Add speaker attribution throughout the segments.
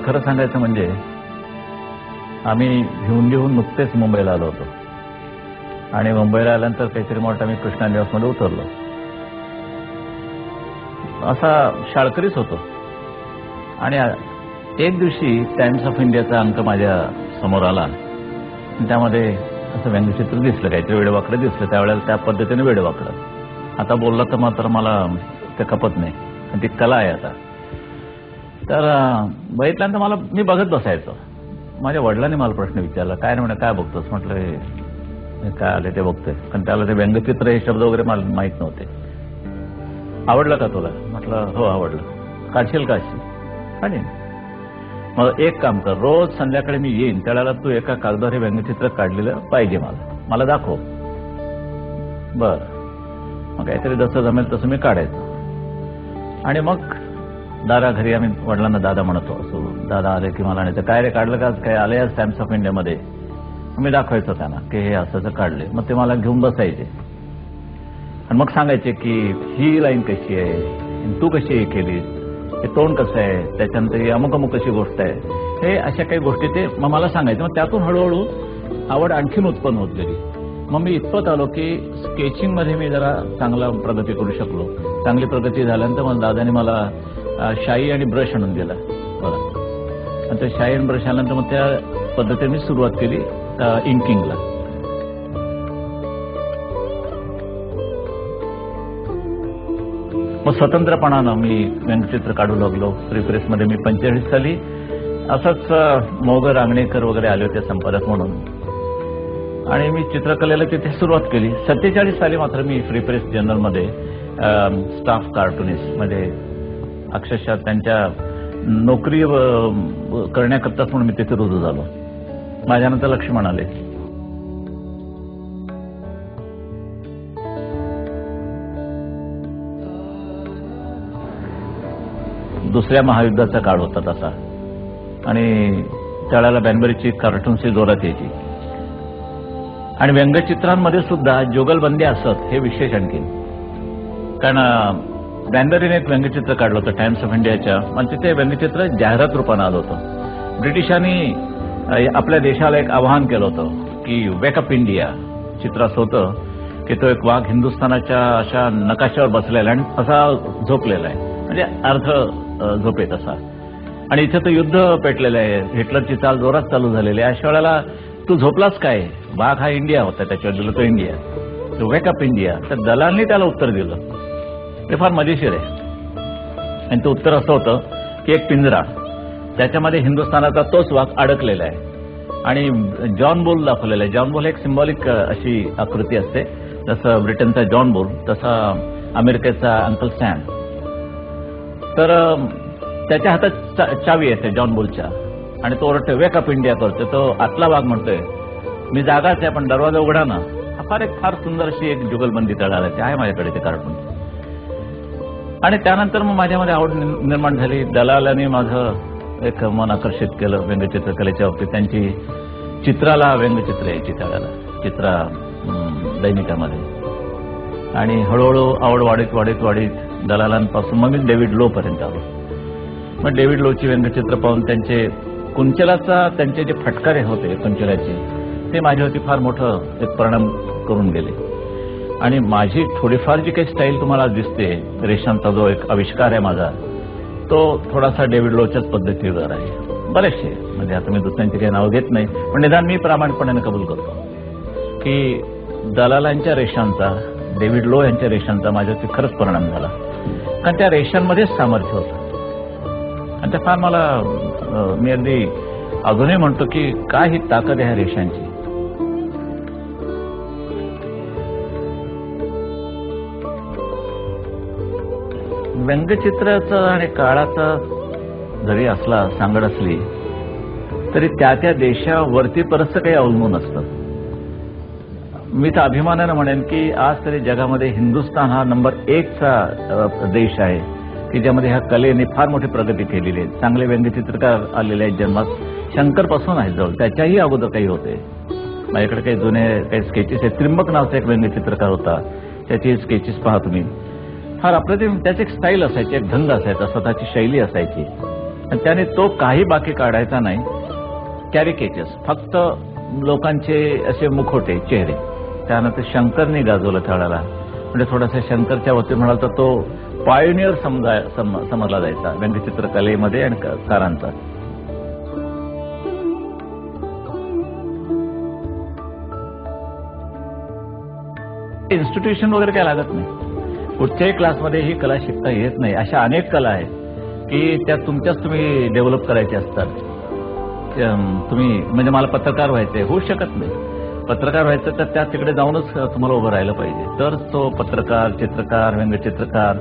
Speaker 1: खरं सांगायचं म्हणजे आम्ही घेऊन नुकतेच मुंबईला आलो होतो आणि मुंबईला आल्यानंतर काहीतरी मोठा आम्ही कृष्णा निवासमध्ये उतरलो. असा शाळकरीच होतो आणि एक दिवशी टाइम्स ऑफ इंडियाचा अंक माझ्या समोर आला. त्यामध्ये असं व्यंगचित्र दिसलं, काहीतरी वेडवाकडं दिसलं. त्यावेळेला त्या पद्धतीने वेडवाकडं. आता बोलला तर मात्र मला ते खपत नाही, ती कला आहे आता. तर बघितल्यानंतर मी बघत बसायचो. माझ्या वडिलांनी मला प्रश्न विचारला, काय नाही म्हणे, काय बघतोस? म्हटलं काय आले ते बघतोय. कारण त्याला ते व्यंगचित्र हे शब्द वगैरे मला माहीत नव्हते. आवडलं का तुला? म्हटलं हो आवडलं. काढशील का? आणि मग एक काम कर, रोज संध्याकाळी मी येईन त्यावेळेला तू एका कागदावर हे व्यंगचित्र काढलेलं पाहिजे, मला दाखव. बर. मग काहीतरी जसं जमेल तसं मी काढायचं. आणि मग दादा घरी आम्ही वडिलांना दादा म्हणतो असो. दादा आले की मला नाही काय रे काढलं का? काय आले आज टाइम्स ऑफ इंडियामध्ये? मी दाखवायचो त्यांना की हे असं काढले. मग ते मला घेऊन बसायचे आणि मग सांगायचे की ही लाईन कशी आहे, तू कशी हे केलीस, हे तोंड कसं आहे, त्याच्यानंतर अमुक अमुक कशी गोष्ट आहे, हे अशा काही गोष्टी ते मग मला सांगायचे. मग त्यातून हळूहळू आवड आणखीन उत्पन्न होत गेली. मग मी इतपत आलो की स्केचिंगमध्ये मी जरा चांगला प्रगती करू शकलो. चांगली प्रगती झाल्यानंतर मग दादाने मला शाई आणि ब्रश आणून दिला बघा. आणि त्या शाई आणि ब्रश आल्यानंतर मग त्या पद्धतीने मी सुरुवात केली इंकिंगला. मग स्वतंत्रपणानं मी व्यंगचित्र काढू लागलो. फ्री प्रेसमध्ये मी 45 साली असंच मोगर रांगणेकर वगैरे आले होते संपादक म्हणून आणि मी चित्रकलेला तिथे सुरुवात केली. 47 साली मात्र मी फ्री प्रेस जर्नलमध्ये स्टाफ कार्टुनिस्ट म्हणजे अक्षरशः त्यांच्या नोकरी करण्याकरताच म्हणून मी तिथे रुजू झालो. माझ्यानंतर लक्ष्मण आले. दुसऱ्या महायुद्धाचा काळ होता तसा आणि त्यावेळेला बॅनबरीची कार्टून्सची जोरात यायची आणि व्यंगचित्रांमध्ये सुद्धा जुगलबंदी असत हे विशेष आणखी. कारण बॅनबरीने एक व्यंगचित्र काढलं होतं टाइम्स ऑफ इंडियाच्या आणि तिथे व्यंगचित्र जाहिरात रूपानं आलं होतं. ब्रिटिशांनी आपल्या देशाला एक आवाहन केलं होतं की वेकअप इंडिया. चित्र असं होतं की तो एक वाघ हिंदुस्थानाच्या अशा नकाशावर बसलेला आणि असा झोपलेला आहे, म्हणजे अर्ध झोपेत असा. आणि इथे तो युद्ध पेटलेलं आहे, हिटलरची चाल जोरात चालू झालेली आहे. अशा वेळेला तू झोपलास काय? वाघ हा इंडिया होता, त्याच्यावर दिलं तो इंडिया, तो वेकअप इंडिया. तर दलालनी त्याला उत्तर दिलं. ते फार मजेशीर आहे. आणि ते उत्तर असं होतं की एक पिंजरा, त्याच्यामध्ये हिंदुस्थानाचा तोच वाघ अडकलेला आहे आणि जॉन बुल दाखवलेला आहे. जॉन बुल एक सिंबॉलिक अशी आकृती असते. जसं ब्रिटनचा जॉन बुल तसा अमेरिकेचा अंकल सॅम. तर त्याच्या हातात चावी येते जॉन बुलच्या आणि तो ओरडतोय वेकअप इंडिया करतोय. तो आतला वाघ म्हणतोय मी जागाच आहे पण दरवाजा उघडा ना. फार सुंदर अशी एक जुगलबंदी तळाला आहे माझ्याकडे ते कार्टून. आणि त्यानंतर मग माझ्यामध्ये आवड निर्माण झाली. दलालाने माझं एक मन आकर्षित केलं व्यंगचित्रकलेच्या बाबतीत. त्यांची चित्राला व्यंगचित्र यायची त्यावेळेला चित्रा दैनिकामध्ये आणि हळूहळू आवड वाढीत दलालांपासून मग मी डेव्हिड लो पर्यंत आलो. मग डेव्हिड लोची व्यंगचित्र पाहून त्यांचे कुंचलाचा त्यांचे जे फटकारे होते कुंचलाचे ते माझ्यावरती फार मोठं एक परिणाम करून गेले. आणि माझी थोडीफार जी काही स्टाईल तुम्हाला दिसते, रेषांचा जो एक आविष्कार आहे माझा, तो थोडासा डेव्हिड लोच्याच पद्धतीवर आहे. बरेचसे म्हणजे आता मी दुसऱ्यांची काही नावं घेत नाही, पण निदान मी प्रामाणिकपणे कबूल करतो की दलालांच्या रेषांचा, डेव्हिड लो यांच्या रेषांचा माझ्यावरती खरंच परिणाम झाला. कारण त्या रेषांमध्येच सामर्थ्य होतं आणि त्या फार मला मी अगदी अजूनही म्हणतो की काय ही ताकद आहे ह्या रेषांची. व्यंगचित्राचा आणि काळाचा जरी असला सांगड असली तरी त्या देशावरती परस्पर काही अवलंबून असतं. मी तर अभिमानानं म्हणेन की आज तरी जगामध्ये हिंदुस्थान हा नंबर 1चा देश आहे की ज्यामध्ये ह्या कलेने फार मोठी प्रगती केलेली आहे. चांगले व्यंगचित्रकार आलेले आहेत जन्मात. शंकरपासून आहे जवळ, त्याच्याही अगोदर काही होते. माझ्याकडे काही जुने काही स्केचेस आहेत. त्रिंबक नावाचा एक व्यंगचित्रकार होता, त्याची स्केचेस पहा तुम्ही. फार अप्रतिम. त्याची एक स्टाईल असायची, एक ढंग असायचा, स्वतःची शैली असायची. आणि त्याने तो काही बाकी काढायचा नाही. कॅरिकेचर्स, फक्त लोकांचे असे मुखोटे चेहरे. त्यानंतर शंकरने गाजवलं त्यावेळेला, म्हणजे थोडासा शंकरच्या वतीने म्हणाल तर तो पायोनियर समजला जायचा व्यंगचित्रकलेमध्ये आणि कारांचा. इन्स्टिट्यूशन वगैरे काय लागत नाही. कुठच्याही क्लासमध्ये ही कला शिकता येत नाही. अशा अनेक कला आहेत की त्या तुमच्याच तुम्ही डेव्हलप करायच्या असतात. तुम्ही म्हणजे मला पत्रकार व्हायचंय, होऊ शकत नाही. पत्रकार व्हायचं तर त्या तिकडे जाऊनच तुम्हाला उभं राहिलं पाहिजे, तर तो पत्रकार, चित्रकार, व्यंगचित्रकार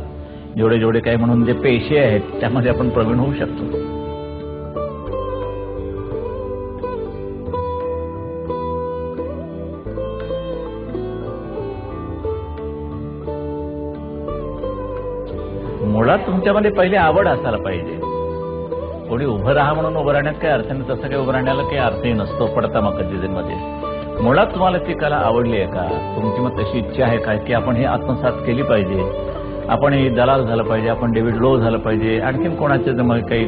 Speaker 1: जेवढे जेवढे काही म्हणून जे पेशे आहेत त्यामध्ये आपण प्रवीण होऊ शकतो. मुळात तुमच्यामध्ये पहिले आवड असायला पाहिजे. कोणी उभं राहा म्हणून उभं राहण्यात काही अर्थ नाही, तसं काही उभं राहण्याला काही अर्थही नसतो पडता मकद्दीमध्ये. मुळात तुम्हाला ती कला आवडली आहे का, तुमची मग तशी इच्छा आहे का की आपण हे आत्मसात केली पाहिजे, आपण हे दलाल झालं पाहिजे, आपण डेव्हिड लो झालं पाहिजे, आणखीन कोणाच्या जर मग काही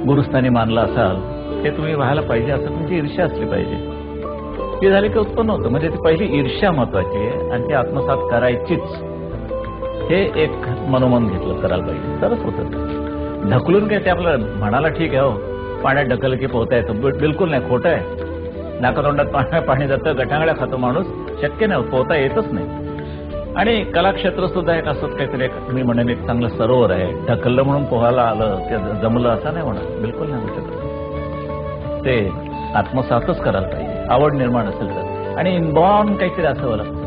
Speaker 1: गुरुस्थानी मानलं असाल ते तुम्ही व्हायला पाहिजे, असं तुमची ईर्ष्या असली पाहिजे. ती झाली की उत्पन्न होतं. म्हणजे ती पहिली ईर्ष्या महत्वाची आहे आणि ती आत्मसात करायचीच. हे एक मनोमन घेतलं करायला पाहिजे, तरच होतं. ढकलून काय ते आपलं म्हणाला ठीक आहे, हो पाण्यात ढकल की पोहता येतं, बिलकुल नाही, खोटं आहे. नाकातोंडात पाणी जातं, गटांगड्या खातो माणूस, शक्य नाही, पोहता येतच नाही. आणि कलाक्षेत्र सुद्धा एक असंच काहीतरी मी म्हणेन एक चांगलं सरोवर आहे. ढकललं म्हणून पोहायला आलं ते जमलं असं नाही म्हणा, बिलकुल नाही होऊ शकत. ते आत्मसातच करायला पाहिजे, आवड निर्माण असेल तर. आणि इनबॉर्न काहीतरी असावं लागतं.